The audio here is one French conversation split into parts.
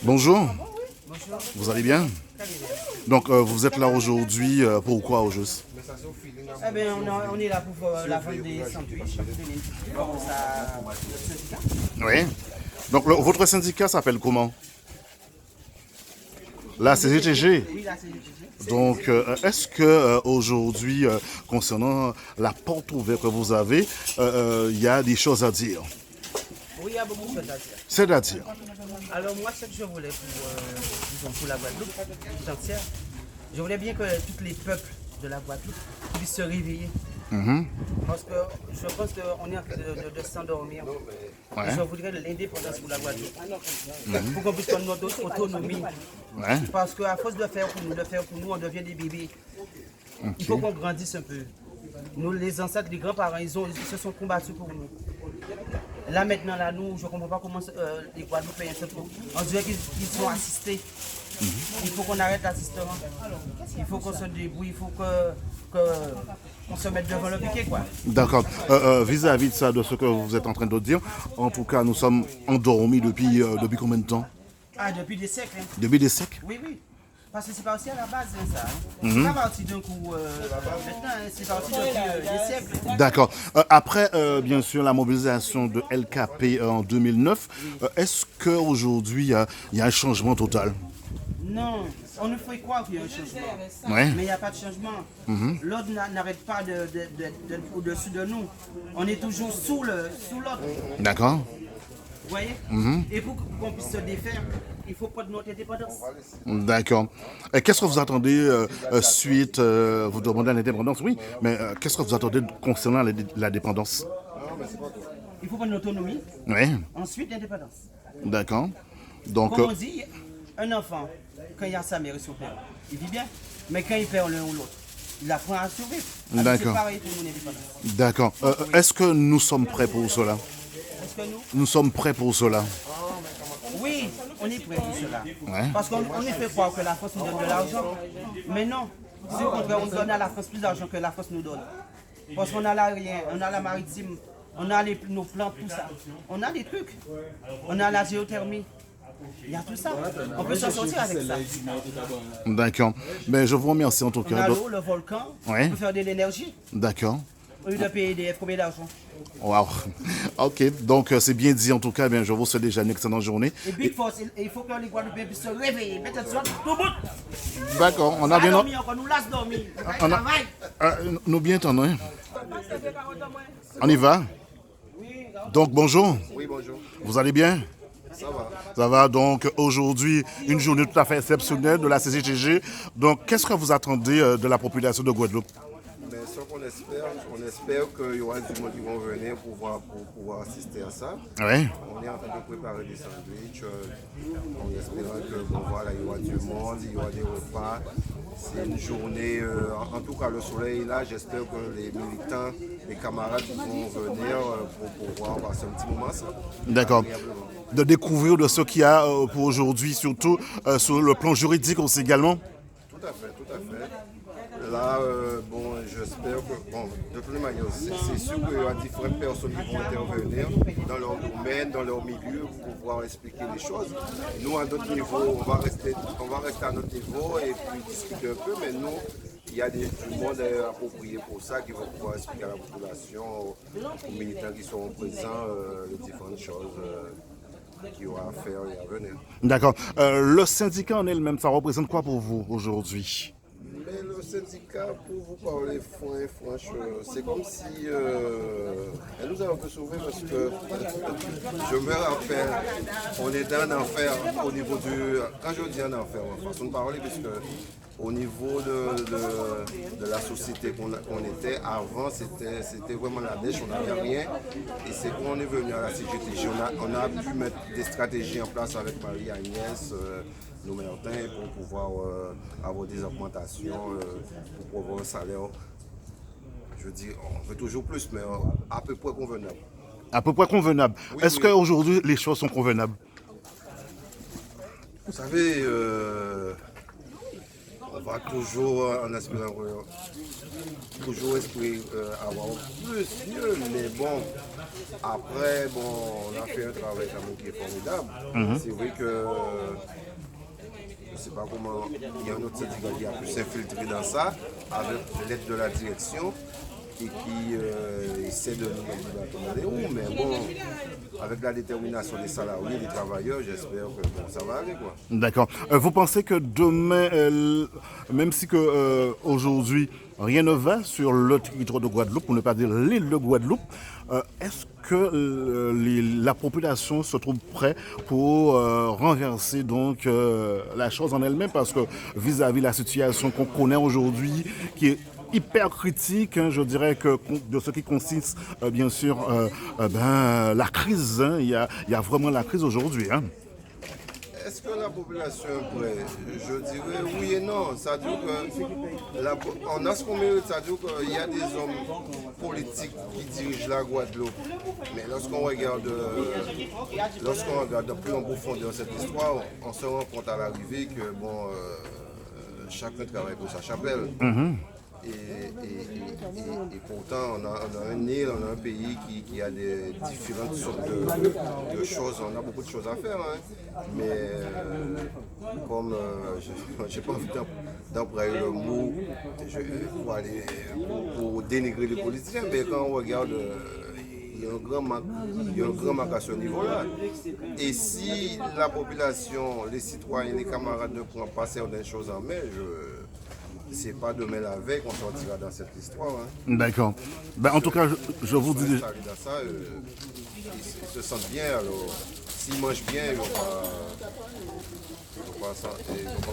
Bonjour, vous allez bien? Donc vous êtes là aujourd'hui, pourquoi au juste? Eh bien, on est là pour la vente des sandwichs. Oui. Donc votre syndicat s'appelle comment? La CGTG. Oui, là, c'est Donc est-ce que aujourd'hui, concernant la porte ouverte que vous avez, il y a des choses à dire? oui, il y a beaucoup de choses à dire. C'est-à-dire? Alors, moi, ce que je voulais pour la Guadeloupe, tout entière, je voulais bien que tous les peuples de la Guadeloupe puissent se réveiller. Parce que je pense qu'on est en train de s'endormir. Ouais. Je voudrais de l'indépendance pour la Guadeloupe. Pour qu'on puisse prendre notre autonomie. Ouais. Parce qu'à force de faire pour nous, on devient des bébés. Il faut qu'on grandisse un peu. Nous, les ancêtres, les grands-parents, ils se sont combattus pour nous. Là maintenant, là, nous, je ne comprends pas comment les Guadeloupéens se trouvent. On dirait qu'ils sont assistés. Il faut qu'on arrête l'assistement. Il faut qu'on se débrouille, il faut qu'on se mette devant le piquet, quoi. D'accord. Vis-à-vis de ça, de ce que vous êtes en train de dire, en tout cas, nous sommes endormis depuis combien de temps? Ah, depuis des siècles. Hein. Depuis des siècles? Oui, oui. Parce que c'est parti à la base, hein, ça. Hein. C'est pas parti d'un coup maintenant, hein, c'est parti depuis des siècles. D'accord. Après, bien sûr, la mobilisation de LKP en 2009, est-ce qu'aujourd'hui, il y a un changement total? Non, on nous fait croire qu'il y a un changement. Ouais. Mais il n'y a pas de changement. L'autre n'arrête pas d'être au-dessus de nous. On est toujours sous l'autre. D'accord. Vous voyez? Et pour qu'on puisse se défaire, il faut prendre notre indépendance. D'accord. Et qu'est-ce que vous attendez suite, vous demandez l'indépendance, oui, mais qu'est-ce que vous attendez concernant la dépendance? Il faut prendre l'autonomie, Oui. ensuite l'indépendance. D'accord. Donc, Comme on dit, un enfant, quand il a sa mère et son père, il vit bien. Mais quand il perd l'un ou l'autre, il apprend à survivre. Alors, D'accord. c'est pareil pour mon indépendance. d'accord. Est-ce que nous sommes prêts pour cela? Est-ce que nous? Nous sommes prêts pour cela. Oui, on est prêt pour cela. Ouais. Parce qu'on nous fait croire que la France nous donne de l'argent. Mais non, c'est au contraire, on donne à la France plus d'argent que la France nous donne. Parce qu'on a l'aérien, on a la maritime, on a nos plans, tout ça. On a des trucs. On a la géothermie. Il y a tout ça. On peut s'en sortir avec ça. D'accord. Mais je vous remercie en tout On a cas. l'eau, le volcan, Ouais. on peut faire de l'énergie. D'accord. Au lieu de payer EDF, combien d'argent? Wow. Ok. Donc, c'est bien dit en tout cas. Bien, je vous souhaite déjà une excellente journée. Et Big Force, il faut que les Guadeloupéens puissent se réveiller. Mettez ça tout bout. D'accord. On a bien. Dormir, on nous laisse dormir. On a- Travail. Nous bien entendons. Hein? On y va? Donc, bonjour. Oui, bonjour. Vous allez bien? Ça va. Ça va, donc aujourd'hui, une journée tout à fait exceptionnelle de la CGTG. Donc, qu'est-ce que vous attendez de la population de Guadeloupe? Mais ce qu'on espère qu'il y aura du monde qui vont venir pour pouvoir assister à ça. Oui. On est en train de préparer des sandwichs. On espère que bon, voilà, il y aura du monde, il y aura des repas. C'est une journée, en tout cas le soleil est là. J'espère que les militants, les camarades vont venir pour pouvoir passer un petit moment ça. D'accord. Agréablement. De découvrir de ce qu'il y a pour aujourd'hui, surtout sur le plan juridique aussi également. Tout à fait, tout à fait. Là, bon, j'espère que, bon, de toute manière, c'est sûr qu'il y aura différentes personnes qui vont intervenir dans leur domaine, dans leur milieu, pour pouvoir expliquer les choses. Nous, à notre niveau, on va rester à notre niveau et puis discuter un peu, mais nous, il y a du monde approprié pour ça qui va pouvoir expliquer à la population, aux militants qui seront présents, les différentes choses qu'il y aura à faire et à venir. D'accord. Le syndicat en elle-même, ça représente quoi pour vous aujourd'hui? Mais le syndicat, pour vous parler franchement, c'est comme si elle nous a un peu sauvés parce que je me rappelle, on était en enfer au niveau du. Quand je dis en enfer, en façon de parler, puisque au niveau de la société qu'on était avant, c'était vraiment la dèche, on n'avait rien. Et c'est quand on est venu à la CGTG, on a pu mettre des stratégies en place avec Marie-Agnès. Nos Martin pour pouvoir avoir des augmentations, pour pouvoir un salaire. Je dis, on veut toujours plus, mais à peu près convenable. À peu près convenable. Oui, Est-ce oui. qu'aujourd'hui, les choses sont convenables? Vous savez, va toujours en aspirant toujours espérer avoir plus, mieux, mais bon, après, bon, on a fait un travail quand même qui est formidable. C'est vrai que je ne sais pas comment, il y a un autre syndicat qui a pu s'infiltrer dans ça avec l'aide de la direction et qui essaie de nous aller où, mais bon, avec la détermination des salariés, des travailleurs, j'espère que bon, ça va aller, quoi. D'accord. Vous pensez que demain, même si que aujourd'hui rien ne va sur le territoire de Guadeloupe, pour ne pas dire l'île de Guadeloupe, est-ce que la population se trouve prête pour renverser donc la chose en elle-même, parce que vis-à-vis de la situation qu'on connaît aujourd'hui, qui est hyper critique, hein, je dirais que de ce qui consiste bien sûr la crise, hein, il y a vraiment la crise aujourd'hui. Hein. Est-ce que la population est prête? Je dirais oui et non. Ça veut dire que on a ce qu'on mérite, ça veut dire qu'il y a des hommes politiques qui dirigent la Guadeloupe. Mais lorsqu'on regarde de plus en profondeur cette histoire, on se rend compte à l'arrivée que bon, chacun travaille pour sa chapelle. Et pourtant, on a une île, on a un pays qui a des différentes sortes de choses. On a beaucoup de choses à faire. Hein. Mais comme je n'ai pas envie d'employer le mot pour dénigrer les politiciens, mais quand on regarde, il y a un grand manque à ce niveau-là. Et si la population, les citoyens, les camarades ne prennent pas certaines choses en main, c'est pas demain la veille qu'on sortira dans cette histoire. Hein. D'accord. Ben, en tout cas, je vous dis... Dans ça, ils se sentent bien, alors s'ils mangent bien, ils ne vont pas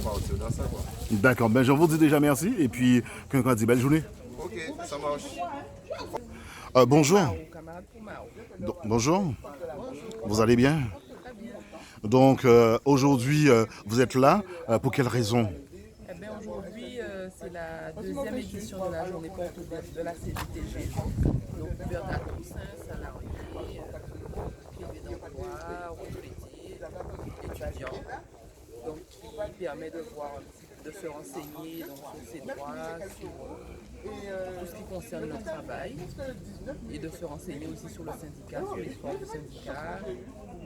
partir dans ça. Quoi. D'accord, ben, je vous dis déjà merci, et puis, quelqu'un dit belle journée. Ok, ça marche. Bonjour. Bonjour. Vous allez bien? Donc, aujourd'hui, vous êtes là, pour quelle raison? Aujourd'hui, c'est la deuxième édition de la journée porte ouverte de la CJTG. Donc, ouverte à tous, salariés, privés d'emploi, retraités, étudiants. Donc, qui permet de voir, de se renseigner donc, sur ses droits, sur tout ce qui concerne le travail, et de se renseigner aussi sur le syndicat, sur l'histoire du syndicat.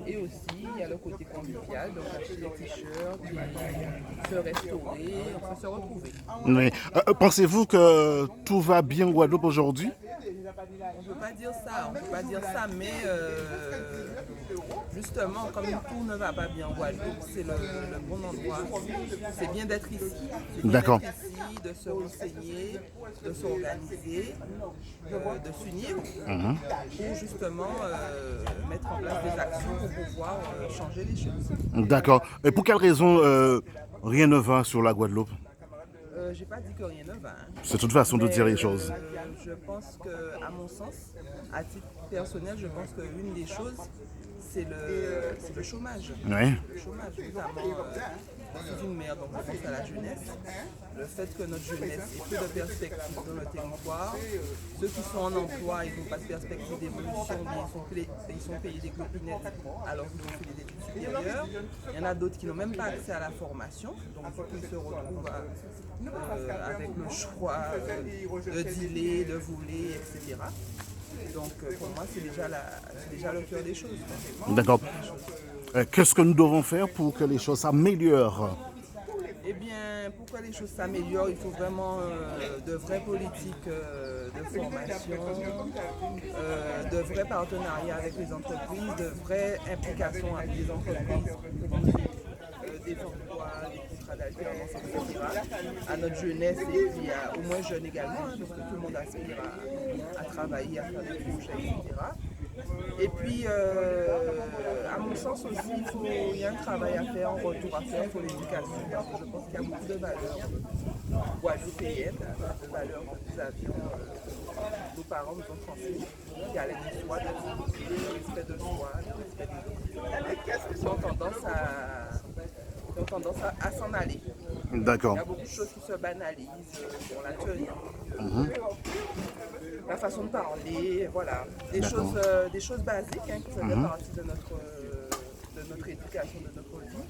Et aussi, il y a le côté convivial, donc acheter des t-shirts, se restaurer, enfin se retrouver. Oui. Pensez-vous que tout va bien en Guadeloupe aujourd'hui? On ne peut pas dire ça, mais justement, comme tout ne va pas bien en Guadeloupe, c'est le bon endroit. C'est bien d'être ici. C'est bien D'accord. d'être ici, de se renseigner, de s'organiser, de s'unir pour justement mettre en place des actions pour pouvoir changer les choses. D'accord. Et pour quelle raison rien ne va sur la Guadeloupe? J'ai pas dit que rien ne va. Hein. C'est toute façon de dire les choses. Je pense que, à mon sens, à titre personnel, je pense qu'une des choses, c'est le chômage. Oui. Le chômage, notamment, c'est une merde, donc je pense à la jeunesse. Le fait que notre jeunesse ait peu de perspectives dans le territoire. Ceux qui sont en emploi, ils n'ont pas de perspective d'évolution, ils sont payés des clopinettes alors qu'ils ont fait des études supérieures. Il y en a d'autres qui n'ont même pas accès à la formation, donc ils se retrouvent avec le choix de dealer, de voler, etc. Donc pour moi, c'est déjà le cœur des choses. D'accord. Qu'est-ce que nous devons faire pour que les choses s'améliorent? Eh bien, pour que les choses s'améliorent, il faut vraiment de vraies politiques de formation, de vrais partenariats avec les entreprises, de vraies implications avec les entreprises, des emplois, des contrats d'alternance, etc. À notre jeunesse et puis aux moins jeunes également, hein, parce que tout le monde aspire à travailler, à faire des projets, etc. Et puis, à mon sens aussi, il y a un travail à faire, un retour à faire pour l'éducation. Parce que je pense qu'il y a beaucoup de valeurs guadeloupéennes, de valeurs que nous avions, nos parents nous ont transmis, qui allaient du soi, du respect de soi, du respect des autres, qui ont tendance à s'en aller. D'accord. Il y a beaucoup de choses qui se banalisent pour la tenue. La façon de parler, voilà. Des choses basiques hein, qui faisaient partie de notre éducation, de notre vie.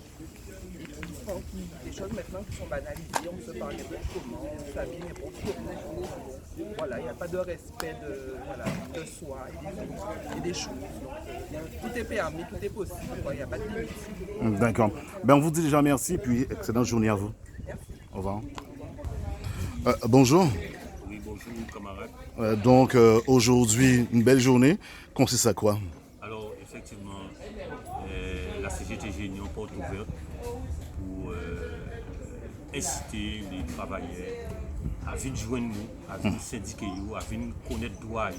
des choses maintenant qui sont banalisées, on se parle n'importe comment, on s'habille n'importe comment. Voilà, il n'y a pas de respect de soi et des autres et des choses. Donc, tout est permis, tout est possible, il n'y a pas de limite. D'accord. Ben, on vous dit déjà merci et puis excellente journée à vous. Merci. Au revoir. Bonjour. Oui, bonjour camarades. Donc aujourd'hui, une belle journée. Consiste à quoi? Alors effectivement, la CGTG est une porte ouverte pour inciter les travailleurs à venir joindre nous, à venir syndiquer, à venir connaître droit,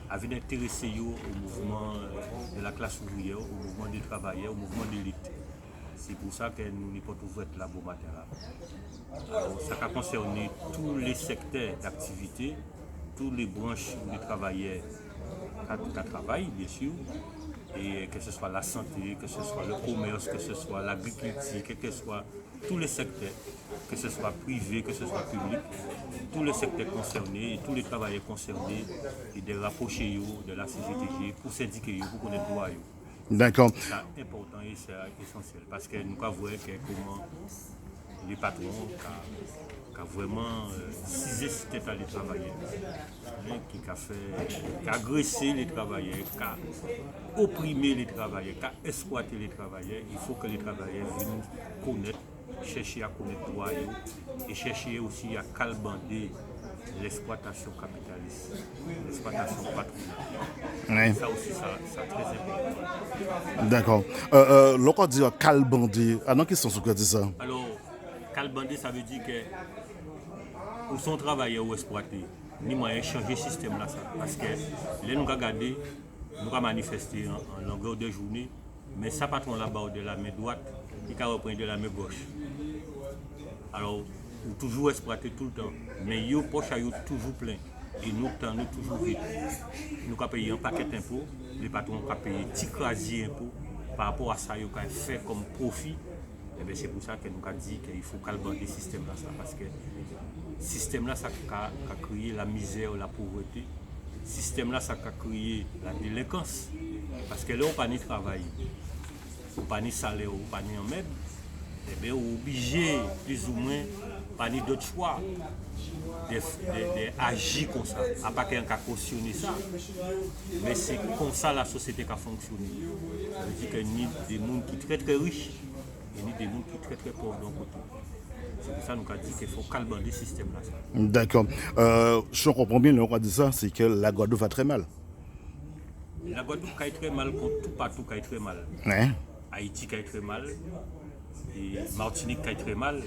à venir intéresser au mouvement de la classe ouvrière, au mouvement des travailleurs, au mouvement de l'élite. C'est pour ça que nous sommes porte ouverte là bon matin là. Alors, ça a concerné tous les secteurs d'activité, toutes les branches où les travailleurs travaillent, bien sûr, et que ce soit la santé, que ce soit le commerce, que ce soit l'agriculture, que ce soit tous les secteurs, que ce soit privé, que ce soit public, tous les secteurs concernés et tous les travailleurs concernés, et de rapprocher de la CGTG pour syndiquer, pour connaître droit. D'accord. C'est important et c'est essentiel parce que nous voyons comment les patrons qui vraiment cisé cette tête à les travailleurs, qui a agressé les travailleurs, qui a opprimé les travailleurs, qui a exploité les travailleurs. Il faut que les travailleurs viennent connaître, chercher à connaître droit et chercher aussi à calbander l'exploitation capitaliste, l'exploitation patronale. Oui. Ça aussi, c'est très important. D'accord. L'on dit calbander. Ah non, qu'est-ce que ça veut dire ça? Alors, calbander, ça veut dire que ou son travailleur ou exploité, ni moyen de changer le système là. Parce que là, nous regardons, nous avons manifesté en longueur de journée, mais ça patron là-bas de la main droite, il a repris de la main gauche. Alors, ou toujours exploité tout le temps, mais yo poche a toujours plein. Et nous, nous toujours vite. Nous avons payé un paquet d'impôts, les patrons ont payé un petit crasier d'impôts par rapport à ça, ils ont fait comme profit. Et c'est pour ça que nous avons dit qu'il faut calmer le système là, parce que le système là, ça a créé la misère, la pauvreté. Le système là, ça a créé la délinquance. Parce que là, on n'a pas de travail, on n'a pas de salaire, on n'a pas de même. Eh bien, on est obligé, plus ou moins, pas d'autres choix d'agir comme ça. À part qu'un a cautionné ça. Mais c'est comme ça la société qui a fonctionné. Ça veut dire qu'il y a des gens qui sont très très riches et des gens qui sont très très pauvres d'un côté. C'est pour ça que nous avons dit qu'il faut calmer le système là. D'accord. Je comprends bien, on dit ça, c'est que la Guadeloupe va très mal. La Guadeloupe va très mal, comme tout partout va très mal. Hein? Haïti va très mal. Et Martinique qui très mal,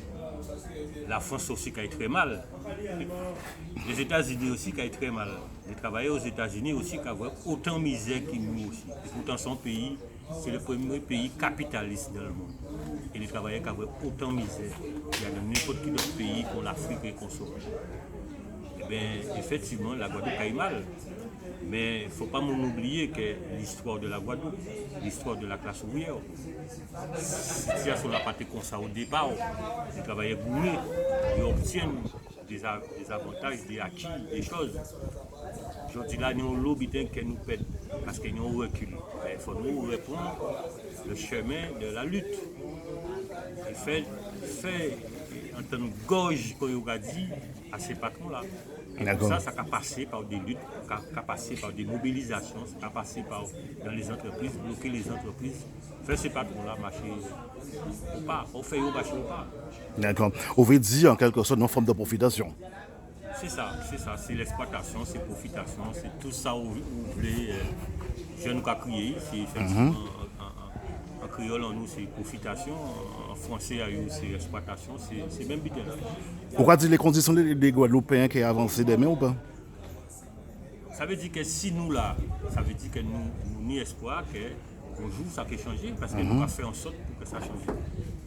la France aussi qui très mal, les États-Unis aussi qui très mal. Les travailleurs aux États-Unis aussi qui ont autant de misère que nous aussi. Et pourtant son pays, c'est le premier pays capitaliste dans le monde. Et les travailleurs qui ont autant de misère, il y a dans n'importe quel autre pays qu'on l'Afrique et qu'on sauve. Eh bien, effectivement, la Guadeloupe a mal. Mais il ne faut pas oublier que l'histoire de la Guadeloupe, l'histoire de la classe ouvrière, la situation n'a pas été comme ça au départ. Les travailleurs gourmets, ils obtiennent des avantages, des acquis, des choses. Aujourd'hui, là, nous avons lobby que nous perdons parce qu'ils nous reculent. Il faut nous reprendre le chemin de la lutte. Et faire en tant que gorge, comme on a dit, à ces patrons-là. Ça a passé par des luttes, ça a passé par des mobilisations, ça a passé par dans les entreprises, bloquer les entreprises, faire ces patrons-là marcher ou pas, on fait au marché ou pas. D'accord. On veut dire en quelque sorte une forme de profitation. C'est ça, c'est l'exploitation, c'est profitation, c'est tout ça où vous voulez. Je nous ai crié, c'est effectivement en créole en nous c'est profitation, en français c'est exploitation, c'est même bien. Pourquoi dire les conditions des Guadeloupéens qui ont avancé demain ou pas? Ça veut dire que si nous là, ça veut dire que nous n'y espoir qu'un jour ça peut changer parce que nous va faire en sorte pour que ça change.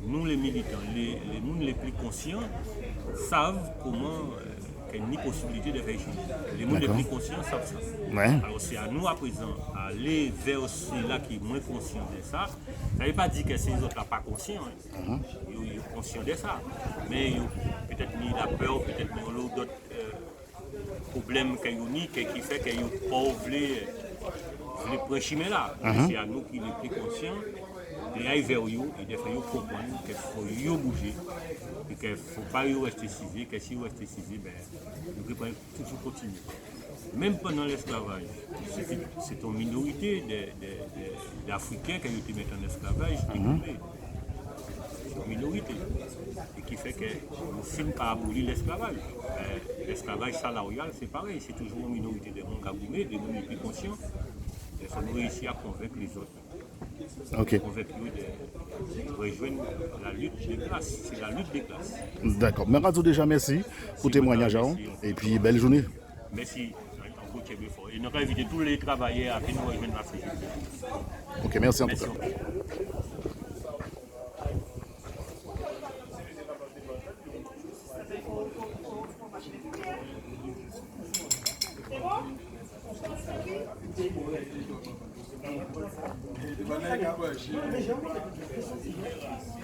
Nous les militants, les gens les plus conscients savent comment qu'il y a une possibilité de faire changer. Les gens les plus conscients savent ça. Ouais. Alors c'est à nous à présent aller vers ceux-là qui sont moins conscients de ça. Ça ne veut pas dire que ces autres-là pas conscients. Ils sont conscients de ça. Mais peut-être ni la peur, peut-être ni d'autres problèmes qui fait qu'ils ne peuvent pas prendre chemin là. C'est à nous qui les plus conscients de aller vers eux et de faire comprendre qu'il faut bouger et qu'il ne faut pas rester cisé, que si vous restez cisé, ben, nous devons toujours continuer. Même pendant l'esclavage, c'est une minorité d'Africains qui ont été mis en esclavage, c'est une minorité. Et qui fait que nous finissons par abolir l'esclavage. L'esclavage salarial, c'est pareil, c'est toujours une minorité de monde cagoumé, de monde plus conscient. Il faut nous réussir à convaincre les autres. Ok. Convaincre eux de rejoindre la lutte des classes. C'est la lutte des classes. D'accord. Mais radio déjà, merci pour témoignage. Et puis, belle journée. Merci. Et nous avons invité tous les travailleurs à venir rejoindre la CGT. Ok, merci en tout Merci. cas. Thank you.